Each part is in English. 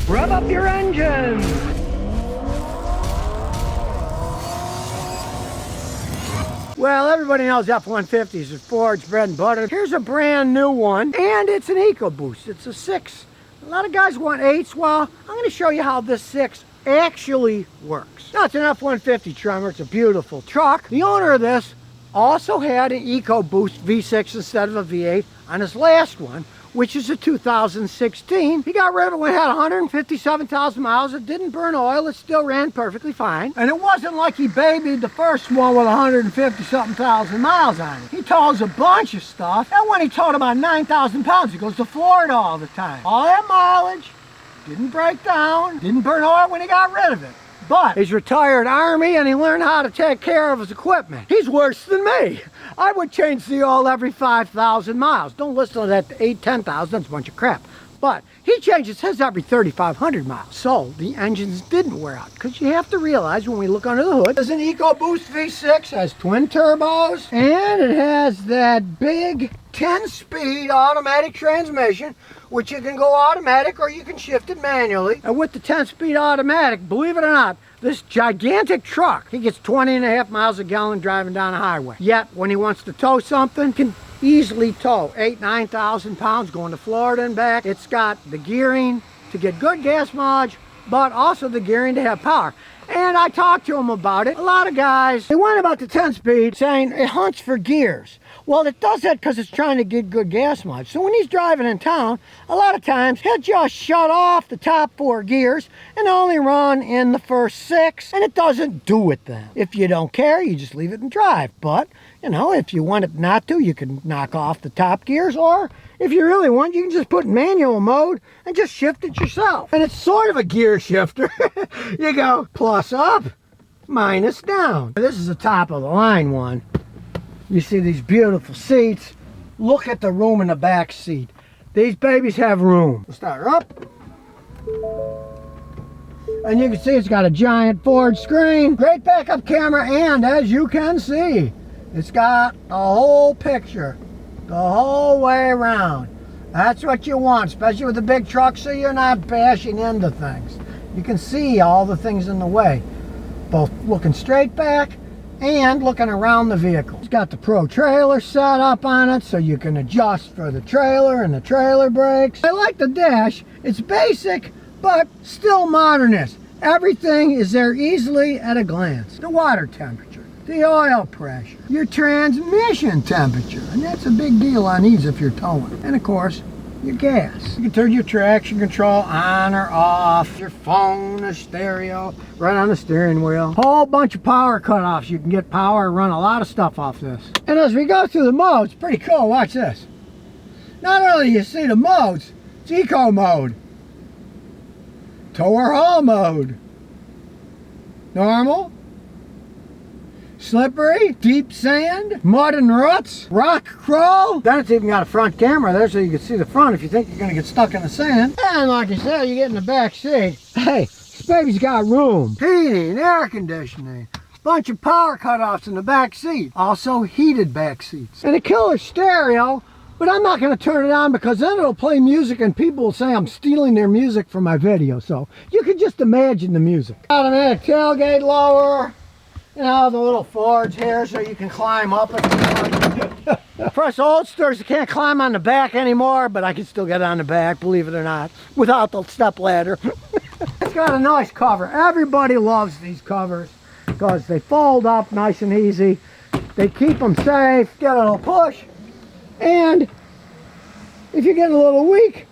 Rev up your engines. Well, everybody knows F-150s is Ford's bread and butter. Here's a brand new one, and it's an EcoBoost. It's a 6. A lot of guys want 8s. Well, I'm going to show you how this 6 actually works. Now, it's an F-150 Tremor. It's a beautiful truck. The owner of this also had an EcoBoost V6 instead of a V8 on his last one, which is a 2016. He got rid of it when it had 157,000 miles. It didn't burn oil. It still ran perfectly fine. And it wasn't like he babied the first one with 150-something thousand miles on it. He tows a bunch of stuff. And when he towed about 9,000 pounds, he goes to Florida all the time. All that mileage, didn't break down, didn't burn oil when he got rid of it. But he's retired Army and he learned how to take care of his equipment. He's worse than me. I would change the oil every 5,000 miles. Don't listen to that 8-10,000, that's a bunch of crap. But he changes his every 3,500 miles. So the engines didn't wear out. Because you have to realize when we look under the hood, there's an EcoBoost V6, has twin turbos, and it has that big 10-speed automatic transmission, which you can go automatic or you can shift it manually. And with the 10-speed automatic, believe it or not, this gigantic truck, he gets 20.5 miles a gallon driving down the highway. Yet, when he wants to tow something, can easily tow 8,000-9,000 pounds going to Florida and back. It's got the gearing to get good gas mileage, but also the gearing to have power. And I talked to him about it. A lot of guys, they whine about the 10-speed, saying it hunts for gears. Well, it does that because it's trying to get good gas mileage. So when he's driving in town, a lot of times he'll just shut off the top 4 gears and only run in the first 6, and it doesn't do it then. If you don't care, you just leave it and drive. But, you know, if you want it not to, you can knock off the top gears, or if you really want, you can just put manual mode and just shift it yourself. And it's sort of a gear shifter. You go plus up, minus down. This is the top of the line one. You see these beautiful seats. Look at the room in the back seat. These babies have room. We'll start her up. And you can see it's got a giant Ford screen. Great backup camera, and as you can see, it's got a whole picture the whole way around. That's what you want, especially with a big truck, so you're not bashing into things. You can see all the things in the way, both looking straight back and looking around the vehicle. It's got the Pro trailer set up on it, so you can adjust for the trailer and the trailer brakes. I like the dash. It's basic, but still modernist. Everything is there easily at a glance. The water temperature, the oil pressure, your transmission temperature, and that's a big deal on these if you're towing. And of course, your gas. You can turn your traction control on or off, your phone, the stereo, right on the steering wheel. Whole bunch of power cutoffs. You can get power and run a lot of stuff off this. And as we go through the modes, pretty cool, watch this. Not only do you see the modes, it's eco mode, tow or haul mode, normal, slippery, deep sand, mud and ruts, rock crawl. Then it's even got a front camera there so you can see the front if you think you're going to get stuck in the sand. And like I said, you get in the back seat. Hey, this baby's got room. Heating, air conditioning, bunch of power cutoffs in the back seat. Also heated back seats. And a killer stereo, but I'm not going to turn it on because then it'll play music and people will say I'm stealing their music from my video. So you can just imagine the music. Automatic tailgate lower. You know, the little Fords here so you can climb up it. For us oldsters, you can't climb on the back anymore, but I can still get on the back, believe it or not, without the step ladder. It's got a nice cover. Everybody loves these covers because they fold up nice and easy. They keep them safe, get a little push, and if you get a little weak,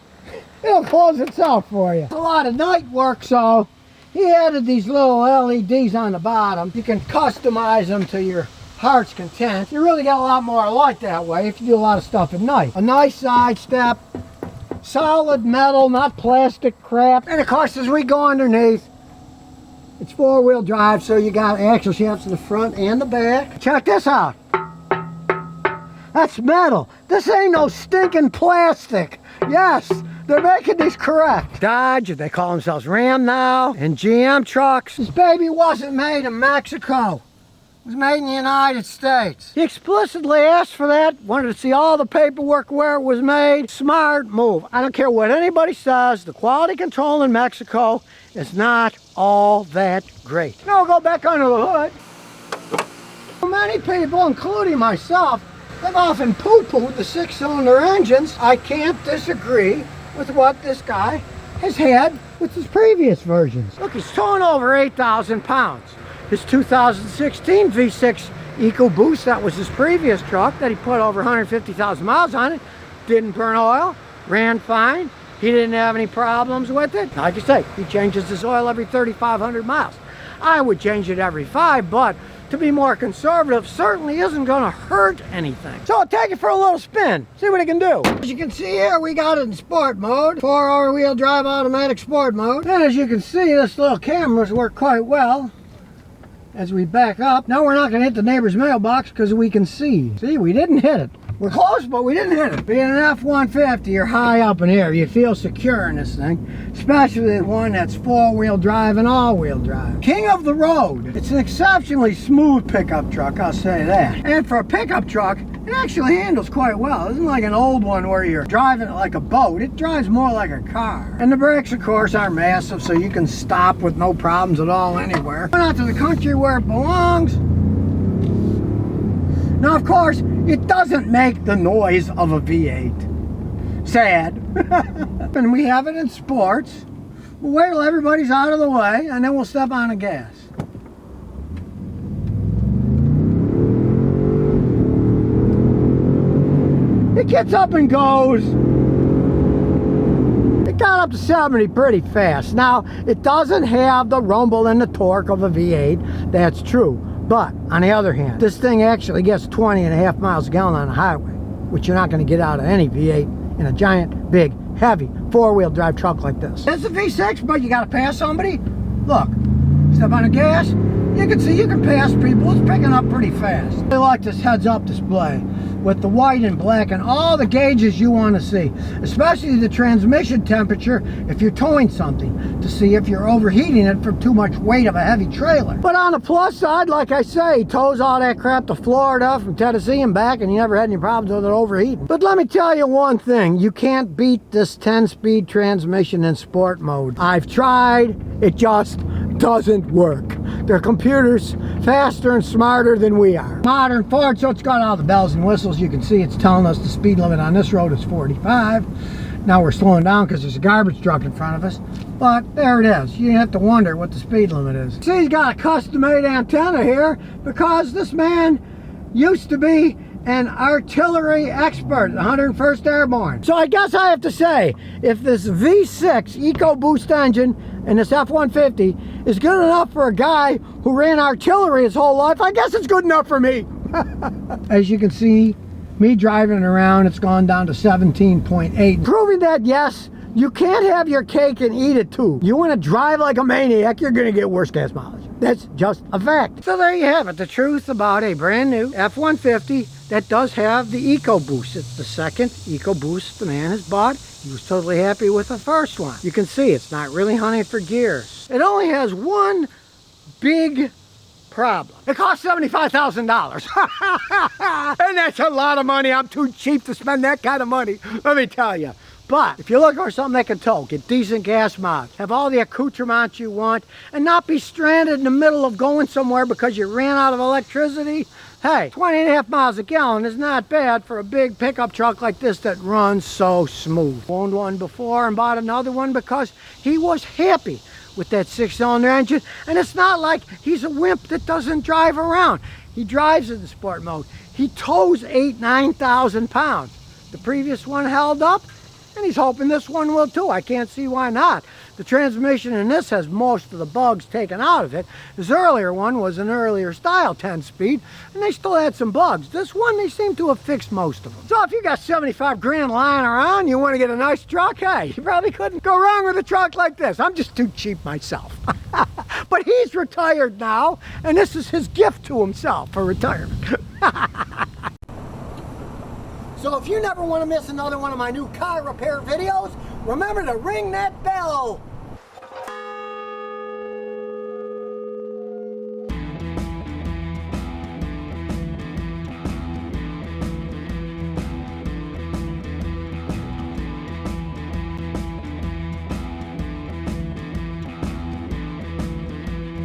it'll close itself for you. It's a lot of night work, so he added these little LEDs on the bottom. You can customize them to your heart's content. You really get a lot more light that way if you do a lot of stuff at night. A nice side step, solid metal, not plastic crap. And of course, as we go underneath, it's 4-wheel drive, so you got axle shafts in the front and the back. Check this out. That's metal. This ain't no stinking plastic. Yes. They're making these correct. Dodge, they call themselves Ram now, and GM trucks. This baby wasn't made in Mexico. was made in the United States. He explicitly asked for that, wanted to see all the paperwork where it was made. Smart move. I don't care what anybody says, the quality control in Mexico is not all that great. Now we'll go back under the hood. Many people, including myself, have often poo-pooed the six-cylinder engines. I can't disagree with what this guy has had with his previous versions. Look, he's towing over 8,000 pounds. His 2016 V6 EcoBoost, that was his previous truck that he put over 150,000 miles on it, didn't burn oil, ran fine. He didn't have any problems with it. Like I say, he changes his oil every 3,500 miles. I would change it every 5, but to be more conservative certainly isn't going to hurt anything. So I'll take it for a little spin, see what it can do. As you can see here, we got it in sport mode, 4 wheel drive automatic sport mode. And as you can see, this little camera's work quite well. As we back up, now we're not going to hit the neighbor's mailbox because we can see. See, we didn't hit it. We're close, but we didn't hit it. Being an F-150, you're high up in here. You feel secure in this thing, especially one that's 4-wheel drive and all-wheel drive. King of the road. It's an exceptionally smooth pickup truck, I'll say that. And for a pickup truck, it actually handles quite well. It isn't like an old one where you're driving it like a boat. It drives more like a car. And the brakes, of course, are massive, so you can stop with no problems at all anywhere. Going out to the country where it belongs. Now, of course, it doesn't make the noise of a V8. Sad. And we have it in sports. We'll wait till everybody's out of the way, and then we'll step on the gas. It gets up and goes. It got up to 70 pretty fast. Now, it doesn't have the rumble and the torque of a V8. That's true. But, on the other hand, this thing actually gets 20.5 miles a gallon on the highway, which you're not going to get out of any V8 in a giant, big, heavy, 4-wheel drive truck like this. It's a V6, but you got to pass somebody. Look, step on the gas, you can see you can pass people. It's picking up pretty fast. I like this heads-up display with the white and black and all the gauges you want to see, especially the transmission temperature if you're towing something, to see if you're overheating it from too much weight of a heavy trailer. But on the plus side, like I say, he tows all that crap to Florida from Tennessee and back, and he never had any problems with it overheating. But let me tell you one thing, you can't beat this 10-speed transmission in sport mode. I've tried, it just doesn't work. Their computers faster and smarter than we are. Modern Ford, so it's got all the bells and whistles. You can see it's telling us the speed limit on this road is 45. Now we're slowing down because there's a garbage truck in front of us. But there it is. You have to wonder what the speed limit is. See, he's got a custom-made antenna here because this man used to be an artillery expert, 101st Airborne. So I guess I have to say, if this V6 EcoBoost engine and this F-150 is good enough for a guy who ran artillery his whole life, I guess it's good enough for me. As you can see, me driving it around, it's gone down to 17.8. Proving that, yes, you can't have your cake and eat it too. You want to drive like a maniac, you're going to get worse gas mileage. That's just a fact. So there you have it, the truth about a brand new F-150 that does have the EcoBoost. It's the second EcoBoost the man has bought. He was totally happy with the first one. You can see it's not really hunting for gears. It only has one big problem. It costs $75,000. And that's a lot of money. I'm too cheap to spend that kind of money, let me tell you. But if you're looking for something that can tow, get decent gas mileage, have all the accoutrements you want, and not be stranded in the middle of going somewhere because you ran out of electricity, hey, 20.5 miles a gallon is not bad for a big pickup truck like this that runs so smooth. Owned one before and bought another one because he was happy with that 6-cylinder engine. And it's not like he's a wimp that doesn't drive around. He drives in the sport mode. He tows 9,000 pounds. The previous one held up, and he's hoping this one will too. I can't see why not. The transmission in this has most of the bugs taken out of it. His earlier one was an earlier style 10-speed, and they still had some bugs. This one, they seem to have fixed most of them. So if you got 75 grand lying around, you want to get a nice truck, hey, you probably couldn't go wrong with a truck like this. I'm just too cheap myself. But he's retired now, and this is his gift to himself for retirement. So if you never want to miss another one of my new car repair videos, remember to ring that bell.